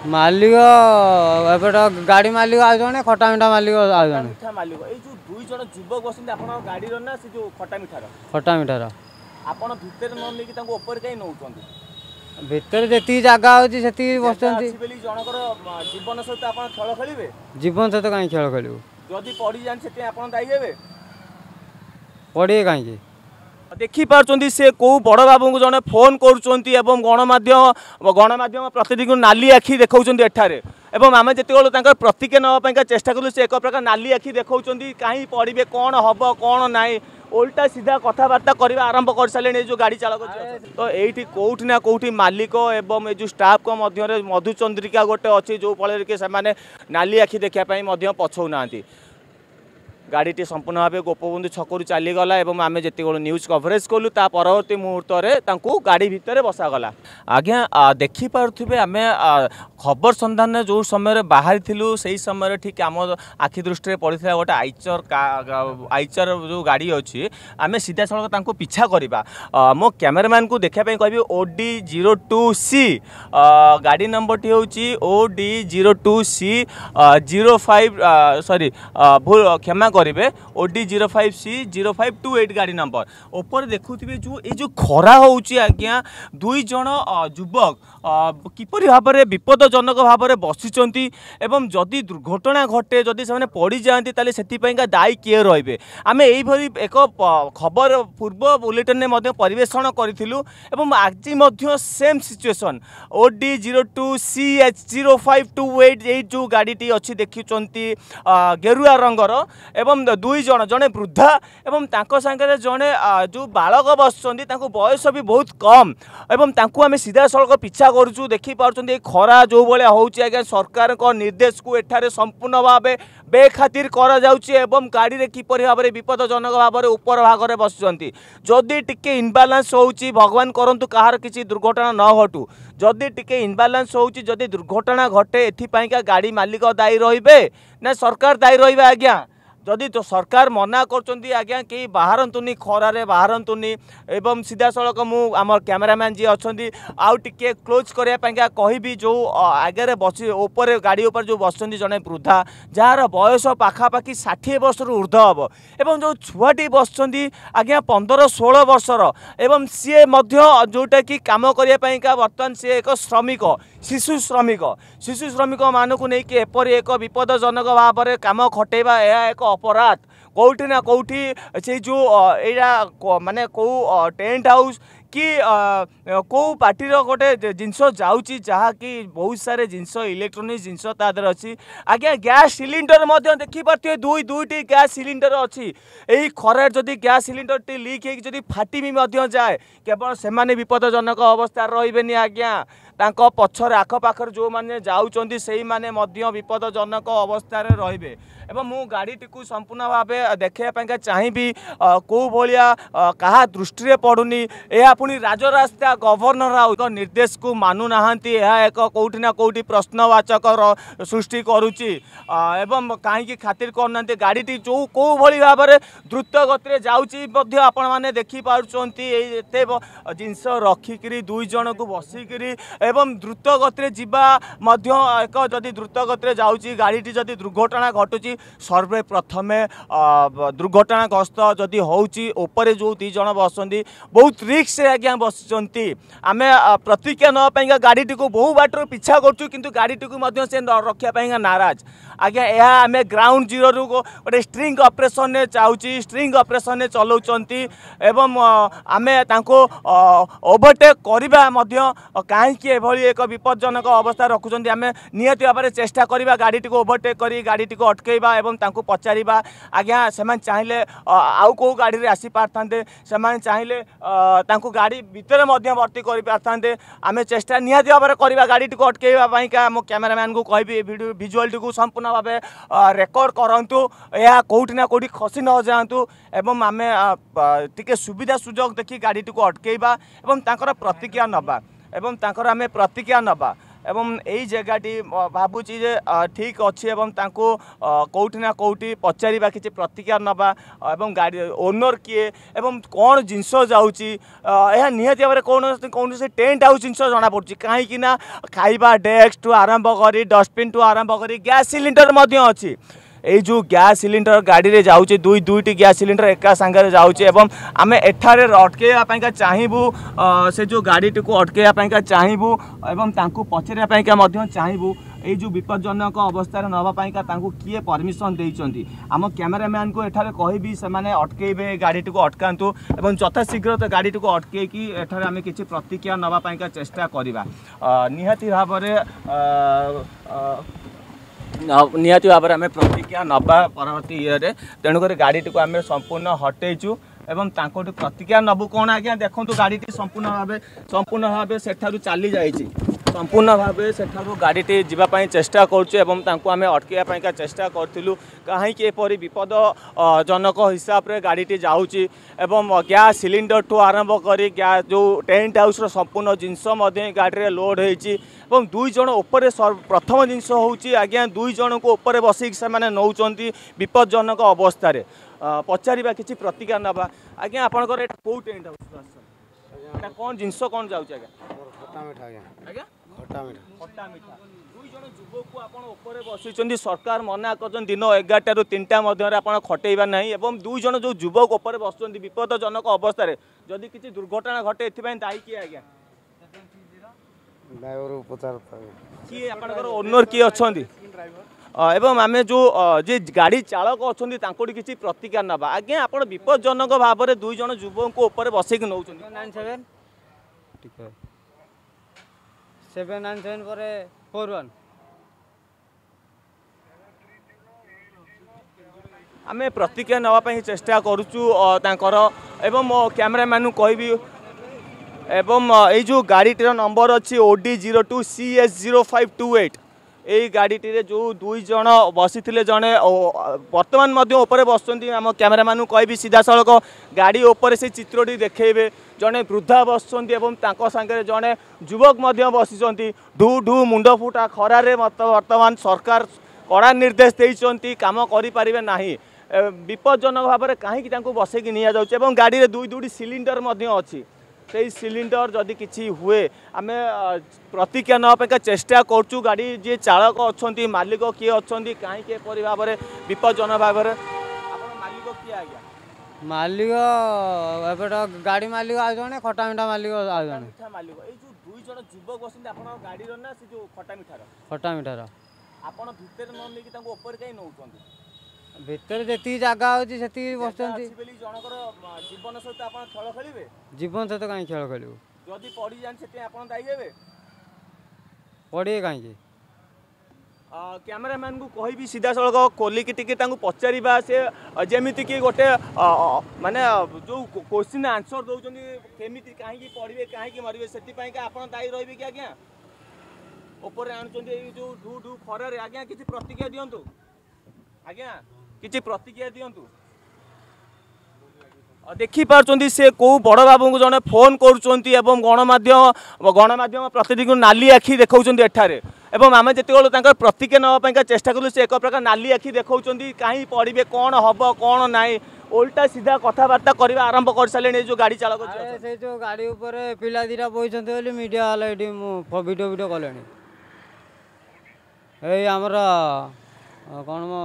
मालिक एपट गाड़ी मालिक आ जने खटा मिठा मालिक आ जने मिठा मालिक ए जो दुई जण युवक बसंती आपण गाड़ी रो ना से जो खटा मिठार आपण भितर न लेकी तांको ऊपर काई नउचंती भितर जेती जगह होची सेती बसचंती बेली जनकर जीवन सहित आपण खेल खेलिबे जीवन सहित काई खेल खेलू जदी पड़ी जान सेते आपण दाई हेबे पड़े काई देखी पार्टी से कौ बड़ बाबू को जड़े फोन करुँच गणमाध्यम प्रतिनिधि नाली आखि देखा एठारे एवं आम जिते प्रतिक्रिया नापी चेष्टा कलु से एक प्रकार नाली आखि देखा कहीं पड़े कौन हम कौन ना उल्टा सीधा कथबार्ता करने आरंभ कर सारे जो गाड़ी चालक तो ये कौटी ना कौटी मालिक एवं ये स्टाफ मध्य मधुचंद्रिका गोटे अच्छी जो फल कि नाली आखि देखापी पछौना गाड़ी संपूर्ण भाव गोपबंधु छकू चलीगला आम जिते न्यूज कवरेज कलु ता परवर्ती मुहूर्त में गाड़ी भितर बसागला आज्ञा देखिपे आम खबर सन्धान जो समय बाहरी थिलु से समय ठीक आम आखि दृष्टि पड़ता गोटे आइचर जो गाड़ी अच्छी आम सीधा सड़क पिछा करवा मो कैमेरामैन को देखापी कह OD02C गाड़ी नंबर टी हूँ OD02C 05 सॉरी भूल क्षमा करेंगे OD05C 0528 गाड़ी नंबर ऊपर देखुवे जो खरा होची आज्ञा दुई जन युवक किपरि भाव में विपदजनक भाव में बसिचंती एवं जदि दुर्घटना घटे जदि से पड़ जाती ताले सेतिपाइका दायी किए रहिबे आमे एई भरी एक खबर पूर्व बुलेटिन में परिवेषण करिथिलु एवं आज मध्य सेम सिचुएशन OD02C 0528 जो गाड़ी अच्छी देखुंती गेरुआ रंगर एवं दुई जन जड़े वृद्धा एवं तांको संगे जड़े जो बालक बसुँच बयस भी बहुत कम एवं तांको आमे सीधा सड़क पिछा करूँ देखी पार्टी खरा जो भाया होगा सरकार निर्देश को एठारे संपूर्ण भाव बेखातिर करा जाउची एवं गाड़ी रे किपरि भाव में विपदजनक भाव में ऊपर भाग में बसुँच जदि टिके इनबालांस होउची भगवान करंतु कहार किसी दुर्घटना न घटू जदि टिके इनबालांस होउची जदि दुर्घटना घटे एथिपाइका गाड़ी मालिक दायी रहिबे ना सरकार दायी रहिबे आज्ञा जदि तो सरकार मना करचंदी आज्ञा कि बाहरतुनी खरारे बाहरतुनी एवं सीधा सड़क मु आम कैमेरामैन जी अच्छा आउ टिके क्लोज करने कहबी जो आगे बस ऊपर गाड़ी ऊपर जो बसुँच जड़े वृद्धा जार बयस पखापाखि 60 वर्ष ऊर्ध हम एवं जो छुआटी बसुँच आज्ञा 15-16 वर्षर एवं सी जोटा कि कम करने बर्तमान सी एक श्रमिक शिशु श्रमिक मानक नहीं एपर एक विपदजनक भाव में कम खटेबा यह एक अपराध कौटी ना कौटी से जो यहाँ माने कौ टेंट हाउस कि कौ पार्टी गोटे जिनस जाऊँगी जहाँकि बहुत सारे जिनस इलेक्ट्रोनिक जिनस तादर अच्छी आज्ञा गैस सिलिंडर देखिपे दुईटी गैस सिलिंडर अच्छी यही खरार जदि गैस सिलिंडर टी लीक हो फाटी भी जाए केवल से विपदजनक अवस्था रही आज्ञा तांको पछर आखपाखर जो माने जाउचंदी सेही माने मध्य विपदजनक अवस्था रे एवं मु गाड़ी टी संपूर्ण भाव देखा चाहिए कौ भाया क्या दृष्टि पड़ुनी यह पुणी राजरास्ता गवर्नर निर्देश को मानु नाहांती यह एक कौटी ना कौटी प्रश्नवाचक सृष्टि करुच्ची एवं कहीं खातिर करना गाड़ी टी जो कौ भाई भाव में द्रुत गति जाऊँगी आपण मैंने देखिपुंट जिनस रखिकी दुई जन को बसिकी एवं द्रुत गति जीवा एक जदि द्रुत गति जाऊँगी गाड़ी जदि दुर्घटना घटुची सर्वप्रथमे दुर्घटनाग्रस्त जदि होउची ऊपर जो दी जन बसंती बहुत रिक्स आज्ञा बसुँच आम प्रतिक्रिया नापी गाड़ी टी बहु बाटर पिछा करूँ किंतु गाड़ी टी से रखापी नाराज आज्ञा यह आम ग्राउंड जीरो रु गोटे स्ट्रिंग ऑपरेशन ने चाहूँगी स्ट्रिंग ऑपरेशन ने चलाउंट एवं आम ओवरटेक करवा कहीं एभली एक विपदजनक अवस्था रखुंट आम निहती भाव में चेष्टा करवा गाड़ी टी ओवरटेक कर गाड़ी टी अटकईवा एवं पचारिबा आज्ञा से चाहिए आउ कौ गाड़ी रे आसी पारथांते से चाहिए गाड़ी भितर भर्ती कर पारथांते आम चेष्टा निहती भाव में करवा गाड़ी टी अटकईवाई का मो कैमेरामैन को कहबी वीडियो विजुअल टी संपूर्ण भाव रेकर्ड करंतु या कौटी ना कौटी खसी न जातु एवं आम टिके सुविधा सुजोग देखी गाड़ी टी अटकईवा एवं तांकर प्रतिक्रिया नबा एवं तांकर आम प्रतिक्रिया नबा एवं यही जगहटी भावुची जे ठीक अच्छी एवं तांको कौटी ना कौटी पचारिबा किछि प्रतिक्रिया नबा एवं गाड़ी ओनर किए एवं कौन जिनस जाउची यह निहाती भाव कौन से टेंट हाउस जिनस जना पड़ुची कहीं ना खाइबा डेस्क टू आरंभ करी डस्टबिन टू आरंभ करी गैस सिलिंडर मध्य अच्छी ये जो गैस सिलिंडर गाड़ी रे जाउचे दुईटी गैस सिलिंडर एका संगे जाउचे एवं आमे एठारे अटकेया चाहबू से जो गाड़ी को अटकेया चाहबू एवं तांको पचरिया मध्य चाहबू ये जो विपज्जनक अवस्था नापाइका किए परमिशन देइचंती आम कैमरामैन को एठारे कहबी से माने अटकेबे गाड़ी को अटकांतु एवं यथाशीघ्र तो गाड़ी को अटकेकी एठारे आमे किछि प्रतिक्रिया नापाइका चेष्टा करिबा निहाती भाव निहाती भाव में प्रतिक्रिया नवा परवर्ती ये तेणुक गाड़ी को आम संपूर्ण हटेचु एवं तांको प्रतिक्रिया नबू कौन आज्ञा देखो गाड़ी संपूर्ण भाव सेठारु चली जाइए संपूर्ण भाव सेठारु गाड़ी जीवाई चेष्टा करूँ आम अटकैया चेष्टा करूँ कहीं एपरी विपद जनक हिसाब से गाड़ी जाऊँगी एवं गैस सिलिंडर ठू आरंभ कर गैस जो टेंट हाउस संपूर्ण जिनस गाड़ी लोड होती दुई जन उपर प्रथम जिनस हूँ आज्ञा दुई जन को ऊपर बसिक से नौकरी विपज्जनक अवस्था पचारिबा किछि प्रतिक्रिया नबा आज्ञा आपनकर एटा को टेंट हाउस एटा कोन जिंस कोन जाउछ आज्ञा खट्टा मिठा आज्ञा खट्टा मिठा दुई जन युवक को आपण ऊपर बसिचंदी सरकार मना करजन दिन 11 रु 3टा मध्य रे आपण खटेइबा नाही एवं दुई जन जो युवक ऊपर बसचंदी विपदजनक अवस्था रे जदि किछि दुर्घटना घटे एथिबा दायी कि आज्ञा ड्राइवर उपचार कि आपनकर ओनर कि अछंदी एवं आम जो जे गाड़ी चालक अच्छा किसी प्रतिक्रिया नवा आज्ञा आप विपज्जनक भाव में दुई जन युवक को ऊपर बसैक नौ 797 आम प्रतिक्रिया नापी चेष्टा करुचु एवं मो कैमरामैन कहबी एवं ये जो गाड़ीटर नंबर अच्छी OD02 CS0528 यही गाड़ी जो दुई जन बसी जड़े बर्तमान ऊपर बसुँच आम कैमरामैन कहबी सीधा सड़क गाड़ी ऊपर से चित्रटी देखेबे जड़े वृद्धा बसुँच सांगे जड़े युवक बसी ढू ढू मुंड फुटा खरारे बर्तमान सरकार कड़ा निर्देश देते कम करें ना विपज्जनक भाव में कहीं बसैक नि जाऊँ गाड़ी में दुईटी सिलिंडर अच्छी से सिलिंडर जदि किसी हुए आम प्रतिक्रिया नापी चेष्टा करूँ गाड़ी जी चालक अच्छा मालिक किए अच्छा कहीं भाव में विपज्जनक भाव में मालिक किए आज्ञा मालिक गाड़ी मालिक आ जने खट्टा मिठा मालिक आ जने मालिक ये जो दुई जन युवक बसते आप गाड़ी ना से जो खट्टा मिठार आपड़ भितर न नहीं ऊपर कहीं नौ भितर जी जगह अच्छी से बस जनकर जीवन सहित आप खेल खेलेंगे जीवन सहित कहीं खेल खेलू जदि पड़ी जाए आप दायी हे पड़े कहीं कैमरामैन को कहबी सीधा सड़क खोलिकी टिके पचारा से जमीती कि गोटे माने जो क्वेश्चन आंसर दौरान केमी कहीं पढ़े कहीं मरवे से आप दायी रही कि आज्ञा ऊपर आणुंट जो ढू ढू खरारे आज्ञा किसी प्रतिक्रिया दिंतु आज्ञा किसी प्रतिक्रिया दिंतु देखी पार्टी से कौ बड़ बाबू को जड़े फोन करुँच गणमाध्यम प्रतिनिधि नाली आखि देखा एठारे एवं आम जिते प्रतिक्रिया नापी चेष्टा कलु से एक प्रकार नाली आखि देखा कहीं पढ़े कौन हम कौन ना उल्टा सीधा कथबार्ता करने आरंभ कर सारे जो गाड़ी चालक से जो गाड़ी ऊपर पिला दीटा बोली मीडिया वाला ये भिडियो भिडियो कले आमर कौन मो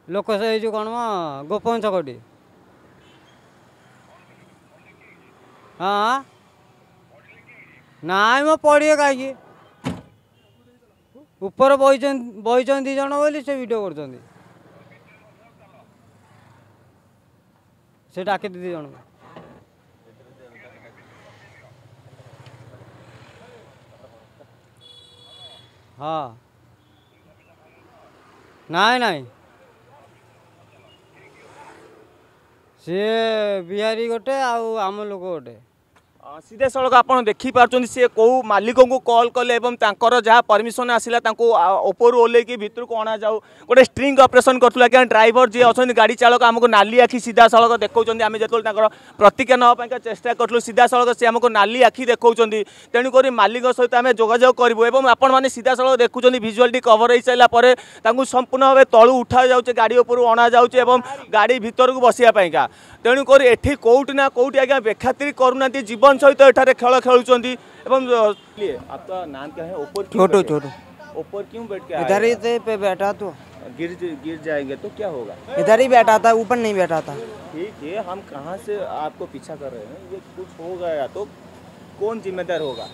लोक से जो कौन मो गोपन छकटी हाँ ना मो पड़े कहीं ऊपर बहीचन दी जन बोली से वीडियो कर डाक दी जन हाँ नाई नाई सी बिहारी गोटे आम लोक गोटे सीधे सड़क आपड़ देखिपुं सी कौ मालिक को कॉल कले जहाँ परमिशन आसला ऊपर ओल्ल भितर को अणा जाऊ गोटे स्ट्रिंग ऑपरेशन करूँ क्या ड्राइवर जी अच्छा गाड़ी चालक आमको नाली आखि सीधा सड़क देखा आम जो प्रतिक्रिया नापी चेष्टा करूँ सीधा सड़क सी आमको नाली आखि देखा तेणुक मालिक सहित आम जोगाजोग करूँ और आपण मैंने सीधा सड़क देखुं भिजुआल कवर हो सारापर संपूर्ण भाव तलू उठा जाऊे गाड़ी उपरू अणा जाऊे गाड़ी भितर को बसापा तेणुक एठी कौटी ना कौटी आज्ञा बेखातिर करूना जीवन सहित एठारे खेल खेलुंट आपका नाम क्या है? ऊपर छोटू छोटू ऊपर क्यों बैठ के इधर ही पे बैठा तो गिर जाएंगे तो क्या होगा? इधर ही बैठा था, ऊपर नहीं बैठा था। ठीक है, हम कहाँ से आपको पीछा कर रहे हैं, ये कुछ हो गया तो कौन जिम्मेदार होगा?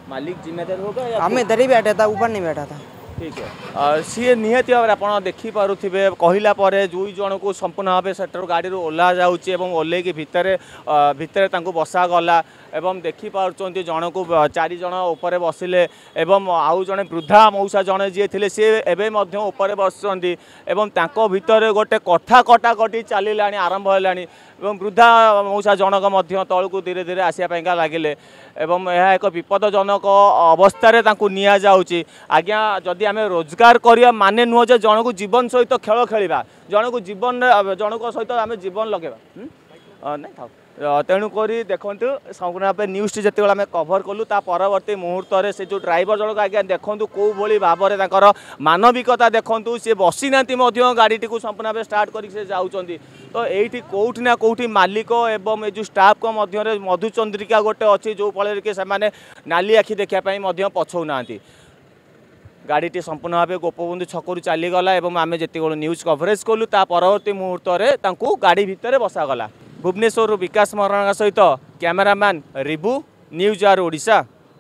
मालिक जिम्मेदार होगा या हम इधर ही बैठे था, ऊपर नहीं बैठा था। ठीक है, सी निहती भाव आप देखिपे कहला दुई जन को संपूर्ण भाव से गाड़ी ओह्ला जाऊँगी ओह्ल भितर भितर बसा गला एवं देखिपुं जन को 4 जन ऊपर बसिले आउ जड़े वृद्धा मौसा जड़े जी थे सी एवं ऊपर बसुँच भितर गोटे कथा कटाकटी चलला आरंभ है वृद्धा मौसा जनक तौक धीरे धीरे आसापाई लगिले यह एक विपदजनक अवस्था नि जाऊँगी। आज्ञा जदि आम रोजगार करवा माने नुह जे जन को जीवन सहित खेल खेलवा जन को जीवन जनक सहित आम जीवन लगेगा नहीं था तेणुक देखु संपूर्ण भाव न्यूज टी जिते आम कभर कलु परवर्ती मुहूर्त में से जो ड्राइवर जनक आज्ञा देखूँ कौ भाई भाव में मानविकता देखूँ सी बसी ना गाड़ी टी संपूर्ण भाव स्टार्ट कर जाऊँच तो ये कौटी ना कौटी मालिक एवं ये जो स्टाफ को मधुचंद्रिका गोटे अच्छी जो फल कि नाली आखि देखापी पछौना गाड़ी संपूर्ण भाव गोपबंधु छकू चलीगला आम जिते न्यूज कवरेज कलु परवर्ती मुहूर्त में गाड़ी भितर बसागला। भुवनेश्वर विकास मराणा सहित cameraman Ribu news are Odisha.